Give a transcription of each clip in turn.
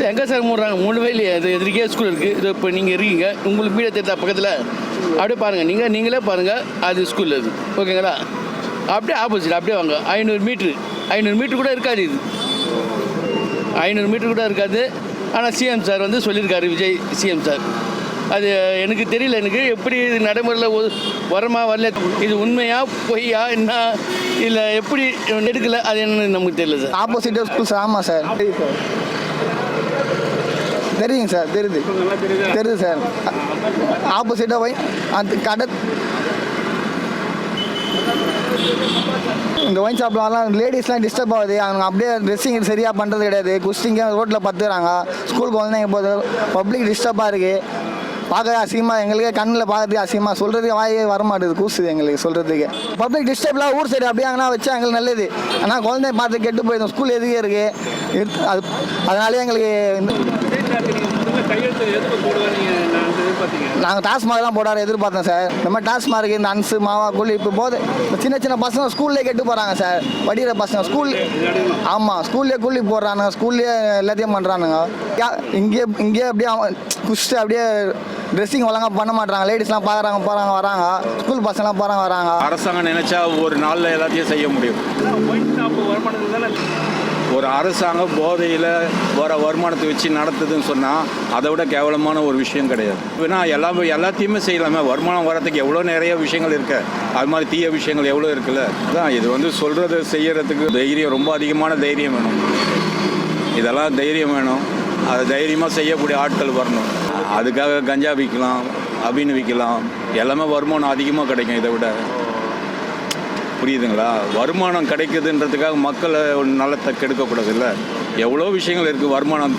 Sir எங்கே sir மூடுறாங்க? 3 வயலு அது எதிர்க்கே school இருக்குது. இது இப்போ நீங்கள் இருக்கீங்க, உங்களுக்கு மீடியா தேட்டா பக்கத்தில் அப்படியே பாருங்கள், நீங்களே பாருங்கள், அது ஸ்கூல் அது. ஓகேங்களா? அப்படியே ஆப்போசிட் அப்படியே வாங்க. 500 மீட்ரு கூட இருக்காது. இது 500 மீட்ரு கூட இருக்காது. ஆனால் சிஎம் சார் வந்து சொல்லியிருக்காரு, விஜய் சிஎம் சார். அது எனக்கு தெரியல, எனக்கு எப்படி இது நடைமுறையில் வரமா வரல, இது உண்மையா பொய்யா என்ன இல்லை எப்படி எடுக்கல, அது என்னன்னு நமக்கு தெரியல சார். ஆப்போசிட்டாக ஸ்கூல் சார். ஆமாம் சார், தெரியுங்க சார், தெரியுது சார். ஆப்போசிட்டாக போய் அந்த கடை இந்த ஒயின் ஷாப்லாம் லேடிஸ்லாம் டிஸ்டர்ப் ஆகுது. அவங்க அப்படியே ட்ரெஸ்ஸிங் சரியாக பண்ணுறது கிடையாது. குஸ்டிங்காக ரோட்டில் பத்துறாங்க. ஸ்கூல் குழந்தைங்க போது பப்ளிக் டிஸ்டர்பாக இருக்குது. பார்க்க அசிங்கமாக, எங்களுக்கு கண்ணில் பார்க்கறதுக்கு அசிங்கமாக, சொல்கிறதுக்கு வாயே வரமாட்டேது, கூசுது எங்களுக்கு சொல்கிறதுக்கு. பப்ளிக் டிஸ்டர்ப்லாம் ஊர் சைடு அப்படியே அங்கே வச்சா எங்களுக்கு நல்லது. ஆனால் குழந்தைய பார்த்து கெட்டு போயிடும். ஸ்கூல் எதுக்கே இருக்குது அது, அதனாலே எங்களுக்கு நாங்கள் டாஸ்மார்க் தான் போடாரு எதிர்பார்த்தோம் சார். இந்த மாதிரி டாஸ்மார்க் இந்த அன்ஸு மாவா கூலி இப்போ போது சின்ன பசங்க ஸ்கூல்லேயே கெட்டு போகிறாங்க சார். படிக்கிற பசங்க ஸ்கூல், ஆமாம் ஸ்கூல்லேயே கூலி போடுறானுங்க, ஸ்கூல்லேயே எல்லாத்தையும் பண்ணுறானுங்க. இங்கேயே அப்படியே குஷ்டு அப்படியே ட்ரெஸ்ஸிங் ஒழுங்காக பண்ண மாட்டாங்க. லேடிஸ்லாம் போகிறாங்க வராங்க. ஸ்கூல் பசங்களாம் போகிறாங்க வராங்க. அரசாங்கம் நினைச்சா ஒரு நாளில் எல்லாத்தையும் செய்ய முடியும். ஒரு அரசாங்கம் போதையில் வர வருமானத்தை வச்சு நடத்துதுன்னு சொன்னால் அதை விட கேவலமான ஒரு விஷயம் கிடையாது. ஏன்னா எல்லாத்தையுமே செய்யலாமே. வருமானம் வரத்துக்கு எவ்வளோ நிறைய விஷயங்கள் இருக்கு. அது மாதிரி தீய விஷயங்கள் எவ்வளோ இருக்குல்ல. அதான் இது வந்து சொல்கிறது செய்யறதுக்கு தைரியம், ரொம்ப அதிகமான தைரியம் வேணும். இதெல்லாம் தைரியம் வேணும். அதை தைரியமாக செய்யக்கூடிய ஆட்கள் வரணும். அதுக்காக கஞ்சா விற்கலாம், அபின்னு விற்கலாம், எல்லாமே வருமானம் அதிகமாக கிடைக்கும். இதை விட புரியுதுங்களா? வருமானம் கிடைக்குதுன்றதுக்காக மக்களை நலத்தை கெடுக்கக்கூடாது. இல்லை, எவ்வளோ விஷயங்கள் இருக்குது வருமானம்.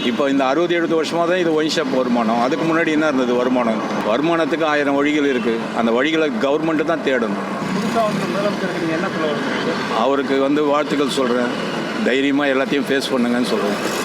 இப்போ இந்த 60-70 வருஷமாக தான் இது ஒயின் ஷாப் வருமானம். அதுக்கு முன்னாடி என்ன இருந்தது வருமானம்? வருமானத்துக்கு 1000 வழிகள் இருக்குது. அந்த வழிகளை கவர்மெண்ட்டு தான் தேடணும். அவருக்கு வந்து வாழ்த்துக்கள் சொல்கிறேன். தைரியமாக எல்லாத்தையும் ஃபேஸ் பண்ணுங்கன்னு சொல்கிறேன்.